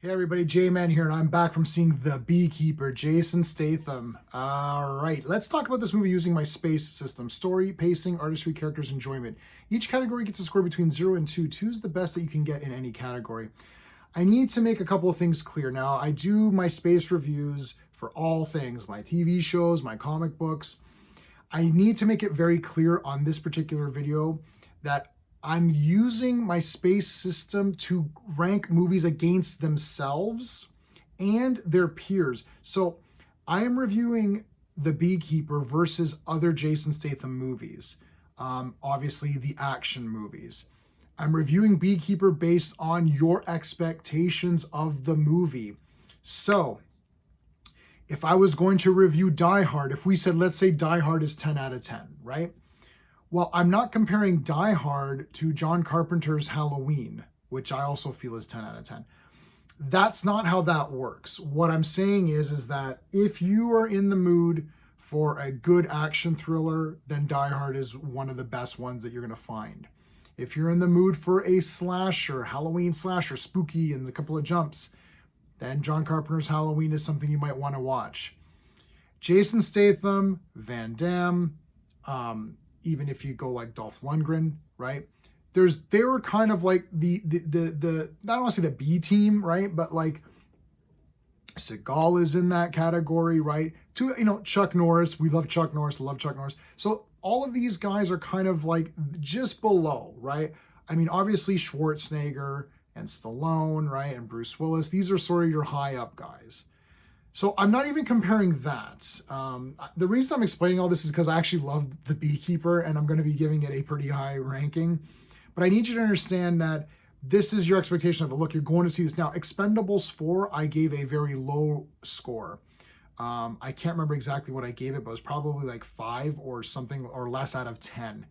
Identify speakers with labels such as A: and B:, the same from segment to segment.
A: Hey everybody, J-Man here, and I'm back from seeing The Beekeeper, Jason Statham. All right, let's talk about this movie using my space system. Story, pacing, artistry, characters, enjoyment. Each category gets a score between 0 and 2. 2 is the best that you can get in any category. I need to make a couple of things clear. Now, I do my space reviews for all things, my TV shows, my comic books. I need to make it very clear on this particular video that I'm using my space system to rank movies against themselves and their peers. So I am reviewing The Beekeeper versus other Jason Statham movies, obviously the action movies. I'm reviewing Beekeeper based on your expectations of the movie. So if I was going to review Die Hard, if we said, let's say Die Hard is 10 out of 10, right? Well, I'm not comparing Die Hard to John Carpenter's Halloween, which I also feel is 10 out of 10. That's not how that works. What I'm saying is that if you are in the mood for a good action thriller, then Die Hard is one of the best ones that you're going to find. If you're in the mood for a slasher, Halloween slasher, spooky and a couple of jumps, then John Carpenter's Halloween is something you might want to watch. Jason Statham, Van Damme, even if you go like Dolph Lundgren, right? They were kind of like the I don't want to say the B team, right? But like Seagal is in that category, right? Chuck Norris, we love Chuck Norris, love Chuck Norris. So all of these guys are kind of like just below, right? I mean, obviously Schwarzenegger and Stallone, right? And Bruce Willis, these are sort of your high up guys. So I'm not even comparing that. The reason I'm explaining all this is because I actually love The Beekeeper and I'm going to be giving it a pretty high ranking. But I need you to understand that this is your expectation of it. Look, you're going to see this. Now, Expendables 4, I gave a very low score. I can't remember exactly what I gave it, but it was probably like 5 or something or less out of 10.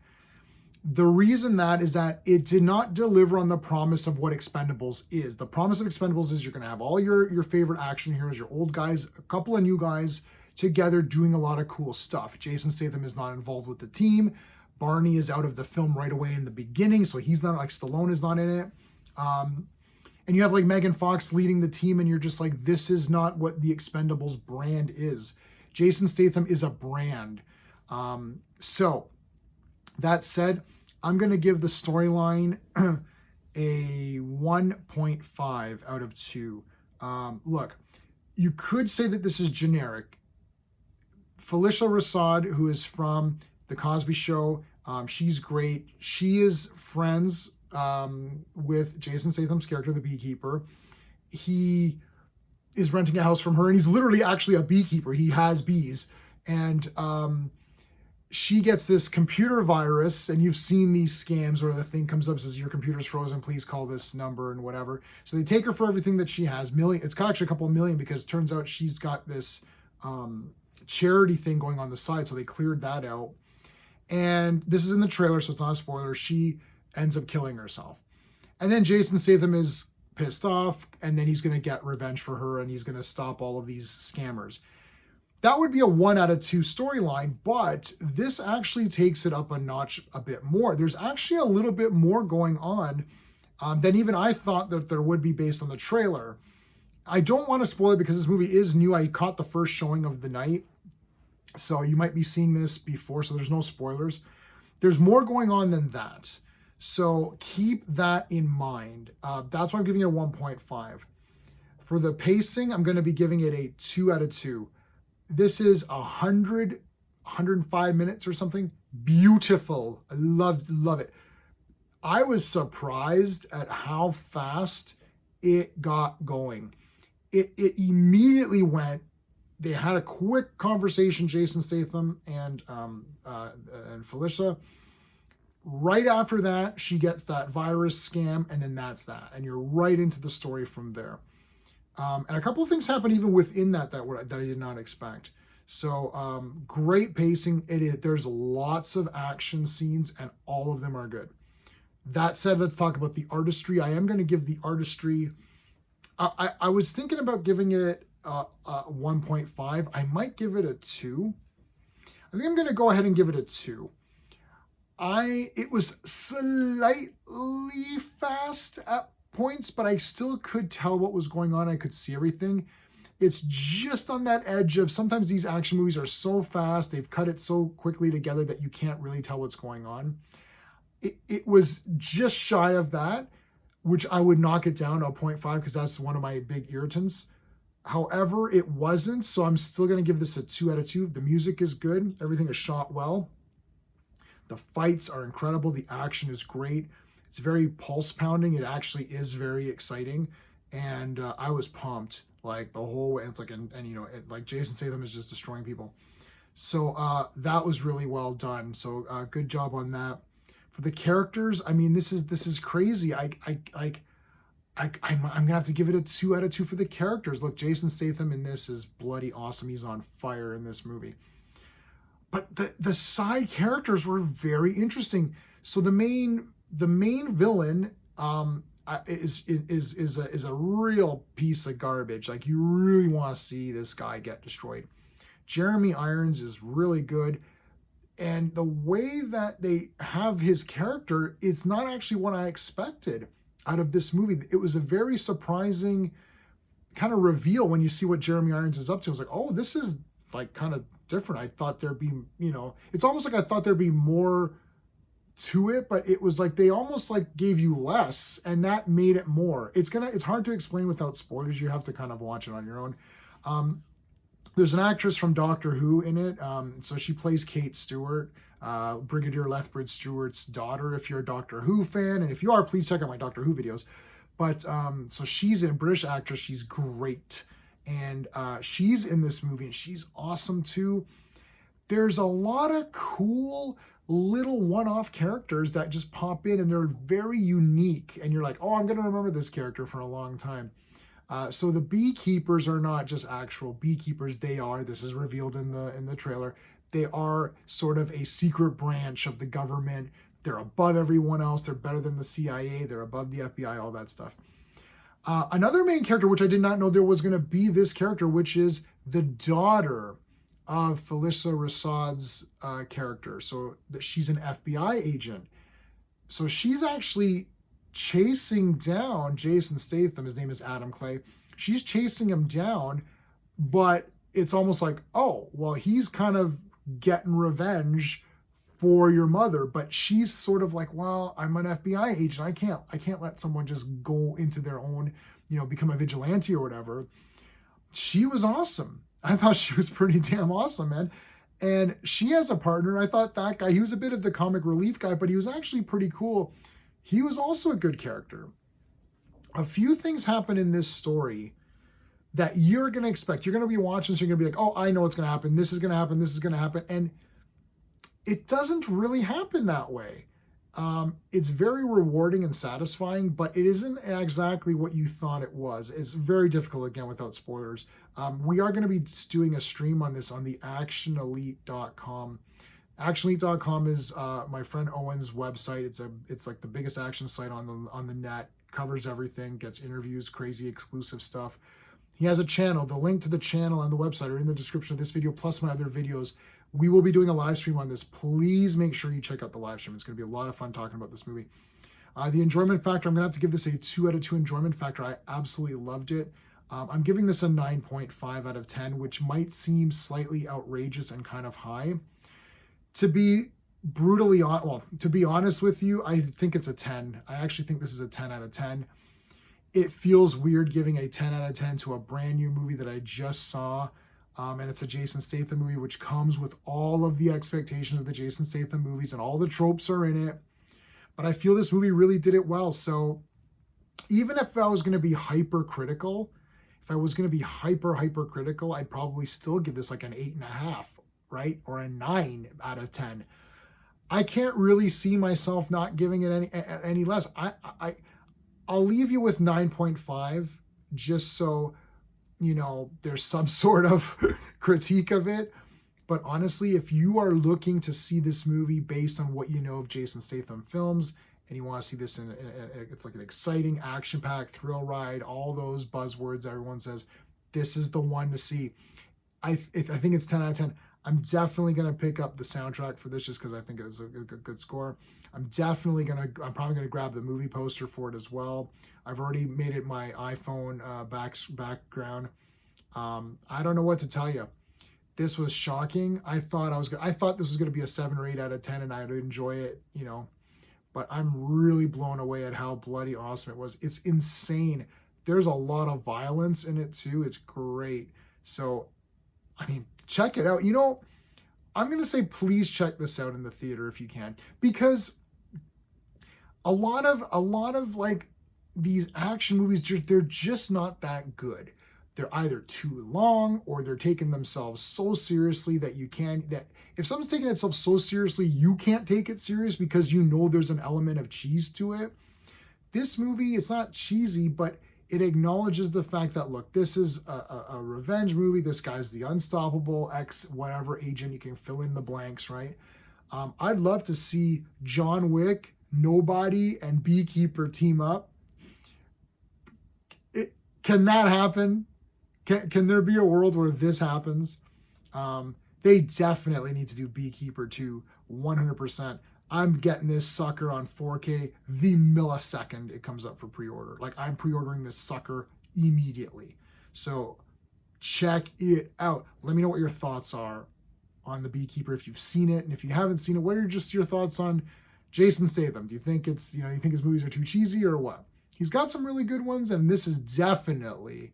A: The reason that is that it did not deliver on the promise of what Expendables is. The promise of Expendables is you're going to have all your favorite action heroes, your old guys, a couple of new guys together doing a lot of cool stuff. Jason Statham is not involved with the team. Barney is out of the film right away in the beginning, so he's not, like Stallone is not in it. And you have like Megan Fox leading the team, and you're just like, this is not what the Expendables brand is. Jason Statham is a brand. So that said, I'm going to give the storyline a 1.5 out of 2. Look, you could say that this is generic. Felicia Rashad, who is from The Cosby Show, she's great. She is friends with Jason Statham's character, the Beekeeper. He is renting a house from her, and he's literally actually a beekeeper. He has bees. And she gets this computer virus, and you've seen these scams where the thing comes up and says, your computer's frozen, please call this number and whatever. So they take her for everything that she has. It's actually a couple of million because it turns out she's got this charity thing going on the side. So they cleared that out. And this is in the trailer, so it's not a spoiler. She ends up killing herself. And then Jason Statham is pissed off, and then he's going to get revenge for her, and he's going to stop all of these scammers. That would be a 1 out of 2 storyline, but this actually takes it up a notch a bit more. There's actually a little bit more going on than even I thought that there would be based on the trailer. I don't want to spoil it because this movie is new. I caught the first showing of the night, so you might be seeing this before, so there's no spoilers. There's more going on than that, so keep that in mind. That's why I'm giving it a 1.5. For the pacing, I'm going to be giving it a 2 out of 2. This is 105 minutes or something. Beautiful. I love it. I was surprised at how fast it got going. It immediately went. They had a quick conversation, Jason Statham and Felicia. Right after that, she gets that virus scam, and then that's that. And you're right into the story from there. And a couple of things happen even within that I did not expect. So great pacing. There's lots of action scenes, and all of them are good. That said, let's talk about the artistry. I am going to give the artistry. I was thinking about giving it 1.5. I might give it a 2. I think I'm going to go ahead and give it a 2. It was slightly fast at points, but I still could tell what was going on. I could see everything. It's just on that edge of sometimes these action movies are so fast, they've cut it so quickly together that you can't really tell what's going on. It was just shy of that, which I would knock it down to a 0.5 because that's one of my big irritants. However, it wasn't, so I'm still going to give this a 2 out of 2. The music is good. Everything is shot well. The fights are incredible. The action is great. It's very pulse pounding. It actually is very exciting. And I was pumped like the whole way. It's like, and you know, like Jason Statham is just destroying people. So that was really well done. So good job on that. For the characters, I mean, this is crazy. I'm gonna have to give it a 2 out of 2 for the characters. Look, Jason Statham in this is bloody awesome. He's on fire in this movie. But the side characters were very interesting. So the main villain is a real piece of garbage. Like you really want to see this guy get destroyed. Jeremy Irons is really good. And the way that they have his character, it's not actually what I expected out of this movie. It was a very surprising kind of reveal when you see what Jeremy Irons is up to. I was like, oh, this is like kind of different. I thought there'd be, you know, it's almost like I thought there'd be more to it, but it was like they almost like gave you less and that made it more. It's hard to explain without spoilers. You have to kind of watch it on your own. There's an actress from Doctor Who in it. So she plays Kate Stewart, Brigadier Lethbridge Stewart's daughter, if you're a Doctor Who fan. And if you are, please check out my Doctor Who videos. But so she's a British actress. She's great. And she's in this movie and she's awesome too. There's a lot of cool little one-off characters that just pop in and they're very unique. And you're like, oh, I'm going to remember this character for a long time. So the beekeepers are not just actual beekeepers. They are, this is revealed in the trailer, they are sort of a secret branch of the government. They're above everyone else. They're better than the CIA. They're above the FBI, all that stuff. Another main character, which I did not know there was going to be this character, which is the daughter of Felissa Rasad's character. So she's an FBI agent. So she's actually chasing down Jason Statham. His name is Adam Clay. She's chasing him down, but it's almost like, oh, well, he's kind of getting revenge for your mother, but she's sort of like, well, I'm an FBI agent. I can't let someone just go into their own, you know, become a vigilante or whatever. She was awesome. I thought she was pretty damn awesome, man. And she has a partner. I thought that guy, he was a bit of the comic relief guy, but he was actually pretty cool. He was also a good character. A few things happen in this story that you're going to expect. You're going to be watching, so you're going to be like, oh, I know what's going to happen. This is going to happen. This is going to happen. And it doesn't really happen that way. It's very rewarding and satisfying, but it isn't exactly what you thought it was. It's very difficult, again, without spoilers. We are going to be doing a stream on this on the actionelite.com. Actionelite.com is my friend Owen's website. It's like the biggest action site on the net. Covers everything, gets interviews, crazy exclusive stuff. He has a channel. The link to the channel and the website are in the description of this video, plus my other videos. We will be doing a live stream on this. Please make sure you check out the live stream. It's going to be a lot of fun talking about this movie. The enjoyment factor, I'm going to have to give this a 2 out of 2 enjoyment factor. I absolutely loved it. I'm giving this a 9.5 out of 10, which might seem slightly outrageous and kind of high. To be to be honest with you, I think it's a 10. I actually think this is a 10 out of 10. It feels weird giving a 10 out of 10 to a brand new movie that I just saw. And it's a Jason Statham movie, which comes with all of the expectations of the Jason Statham movies and all the tropes are in it. But I feel this movie really did it well. So even if I was going to be hypercritical, I'd probably still give this like an 8.5, right? Or a 9 out of 10. I can't really see myself not giving it any less. I'll leave you with 9.5 just so, you know, there's some sort of critique of it. But honestly, if you are looking to see this movie based on what you know of Jason Statham films, and you want to see this it's like an exciting action-packed thrill ride, all those buzzwords everyone says, this is the one to see. I think it's 10 out of 10. I'm definitely going to pick up the soundtrack for this just because I think it's a good score. I'm probably going to grab the movie poster for it as well. I've already made it my iPhone background. I don't know what to tell you. This was shocking. I thought this was going to be a 7 or 8 out of 10 and I'd enjoy it, you know, but I'm really blown away at how bloody awesome it was. It's insane. There's a lot of violence in it too. It's great. So, I mean, check it out. You know, I'm going to say please check this out in the theater if you can, because a lot of like these action movies, they're just not that good. They're either too long or they're taking themselves so seriously that if someone's taking itself so seriously, you can't take it serious because you know there's an element of cheese to it. This movie, it's not cheesy, but it acknowledges the fact that, look, this is a revenge movie. This guy's the unstoppable ex whatever agent. You can fill in the blanks, right? I'd love to see John Wick, Nobody, and Beekeeper team up. Can that happen? Can there be a world where this happens? They definitely need to do Beekeeper 2, 100%. I'm getting this sucker on 4K the millisecond it comes up for pre-order. Like, I'm pre-ordering this sucker immediately. So check it out. Let me know what your thoughts are on the Beekeeper if you've seen it, and if you haven't seen it, what are just your thoughts on Jason Statham? Do you think you think his movies are too cheesy or what? He's got some really good ones, and this is definitely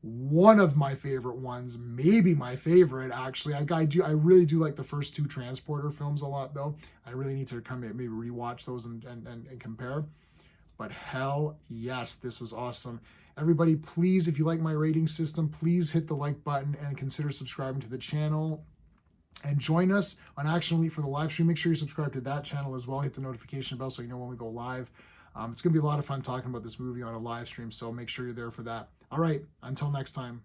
A: one of my favorite ones, maybe my favorite, actually. I really do like the first 2 Transporter films a lot, though. I really need to maybe rewatch those and compare. But hell yes, this was awesome. Everybody, please, if you like my rating system, please hit the like button and consider subscribing to the channel. And join us on Action Elite for the live stream. Make sure you subscribe to that channel as well. Hit the notification bell so you know when we go live. It's going to be a lot of fun talking about this movie on a live stream, so make sure you're there for that. All right, until next time.